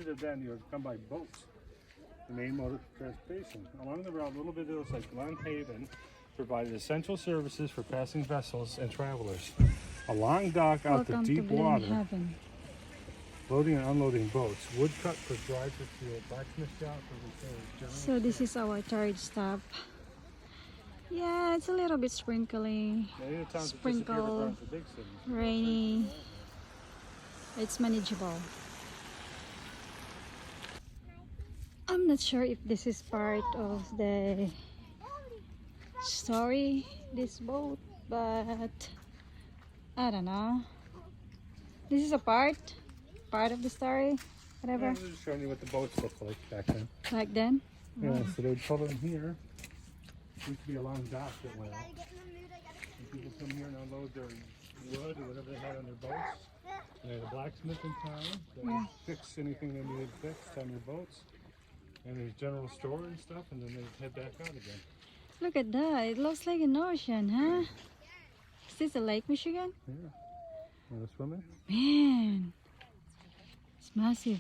later then you would come by boats, the main mode of transportation. Along the route, a little bit it looks like Glen Haven provided essential services for passing vessels and travelers. A long dock out to deep water, loading and unloading boats. Woodcut for dry for fuel, blacksmith shop for repairs. So this is our third stop. Yeah, it's a little bit sprinkly, sprinkle, rainy. It's manageable. I'm not sure if this is part of the story, this boat, but I don't know. This is a part of the story, whatever. Yeah, I'm just showing you what the boats looked like back then. Back then? Yeah, so they'd pull in here. Used to be a long dock that went out. And people come here and unload their wood or whatever they had on their boats. They had a blacksmith in town that would fix anything they needed fixed on their boats. And there's general store and stuff, and then they'd head back out again. Look at that. It looks like an ocean, huh? Is this a Lake Michigan? Yeah. Want to swim in? Man, it's massive.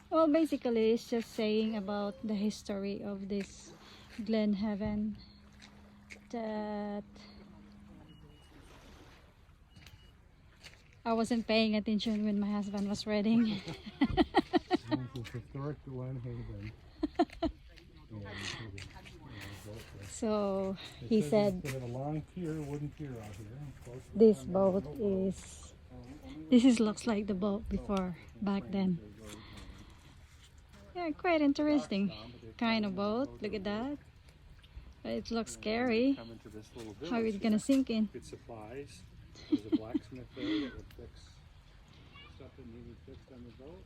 Well, basically, it's just saying about the history of this Glen Haven. That I wasn't paying attention when my husband was reading. Historic Glen Haven. So he said, they have a long pier, wooden pier out here. this boat is, looks like the boat before, back then. Yeah, quite interesting kind of boat. Look at that. But it looks scary. How are it gonna sink in? Get supplies. There's a blacksmith there that would fix stuff that needed fixed on the boat.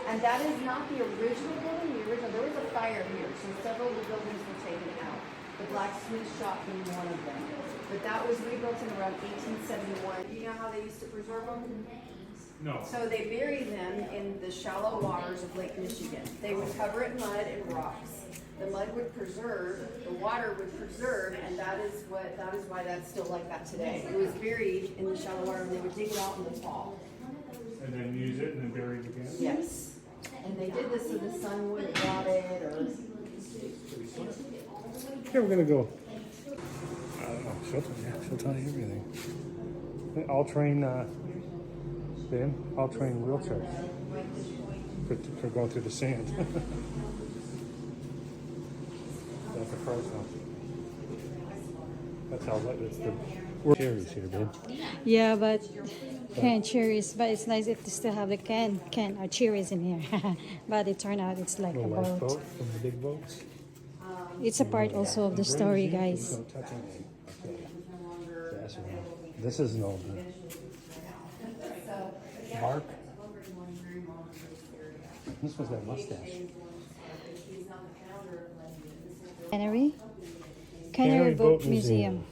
And that is not the original building. There was a fire here, so several of the buildings were taken out. The blacksmith shop being one of them. But that was rebuilt in around 1871. Do you know how they used to preserve them? No. So they buried them in the shallow waters of Lake Michigan. They would cover it in mud and rocks. The mud would preserve, the water would preserve, and that is why that's still like that today. It was buried in the shallow water, and they would dig it out in the fall. And then use it and then bury it again? Yes. And they did this so the sun wouldn't rot it or... Here we're gonna go. I don't know. She'll tell you everything. All-terrain, all-terrain wheelchair for going through the sand. That's a price now. That's how it's the cherries here, babe. Yeah, but canned cherries. But it's nice if they still have the can or cherries in here. But it turned out it's like a boat. Lifeboat from the big boats. It's a part also of the story, guys. Don't touch anything. Okay. This is an old one. Bark. This was that mustache. Cannery Boat Museum.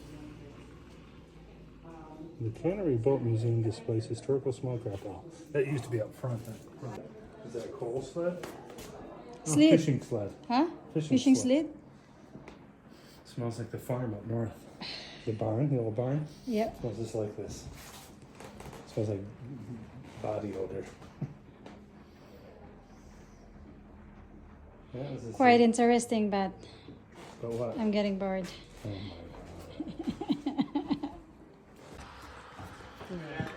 The Cannery Boat Museum displays historical smoke alcohol. That used to be up front. Is that a coal sled? Sled. Oh, fishing sled. Huh? Fishing sled? Smells like the farm up north. The barn, the old barn. Yep. Smells just like this. Smells like body odor. Yeah, Quite interesting, but what? I'm getting bored. Oh my God.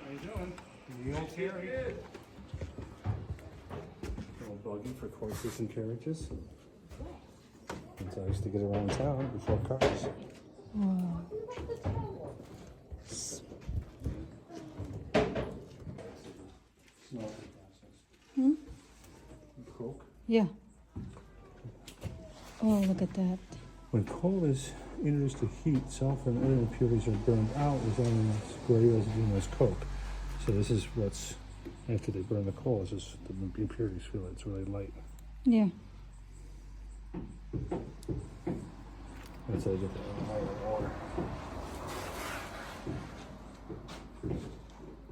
How you doing? You okay? Little buggy for horses and carriages. Since I used to get around town before cars. Oh. Hmm? Coke. Yeah. Oh, look at that. When coal is introduced to heat, sulfur and other impurities are burned out, resulting in gray residue known as coke. So this is what's, after they burn the coal, it's just the impurities feel it's really light. Yeah. That's how you get the iron ore.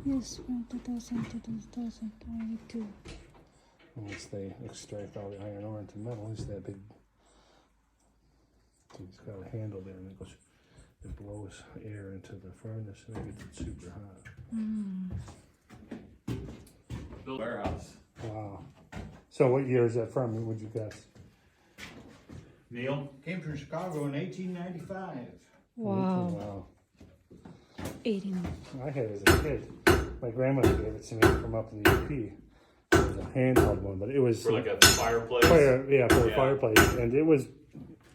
Yes, from 2000 to 2022. Once they extract all the iron ore into metal, it's that big. It's got a handle there, and it blows air into the furnace, and it gets it super hot. warehouse. Wow. So what year is that from? Would you guess? Neil? Came from Chicago in 1895. Wow. Wow. 18. I had it as a kid. My grandmother gave it to me from up in the UP. It was a handheld one, but it was For like a fireplace. for a Yeah. fireplace, and it was.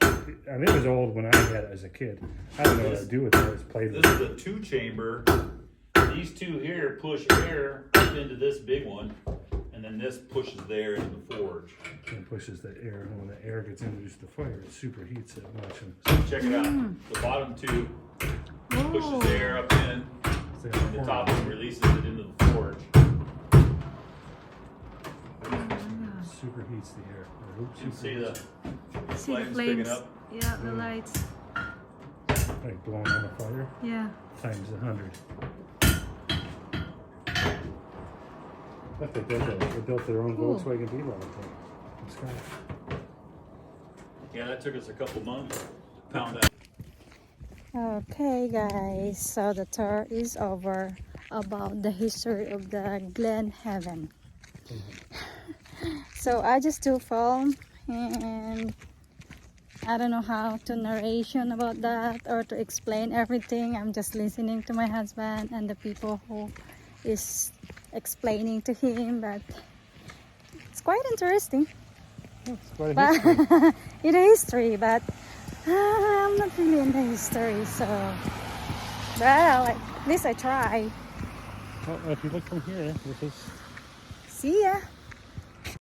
I mean, it was old when I had it as a kid. I didn't know what to do with it. I just played with This it. is a 2-chamber. These two here push air up into this big one, and then this pushes the air into the forge. And pushes the air, and when the air gets introduced to fire, it superheats it much. And So check it out. The bottom two pushes the air up in, it's like and the top one releases it into the forge. superheats the air. You can see the See the flames picking flames. up. Yeah, the lights. Like blowing on a fire Yeah. times 100. But they built their own Cool. Volkswagen Beetle from scratch. Yeah, that took us a couple months. Pound that. Okay guys, so the tour is over about the history of the Glen Heaven. So I just do film and I don't know how to narration about that or to explain everything. I'm just listening to my husband and the people who is explaining to him, but it's quite interesting. It's quite a But history. in the history, but I'm not really in the history, so well, at least I try. Well, if you look from here, this is See ya.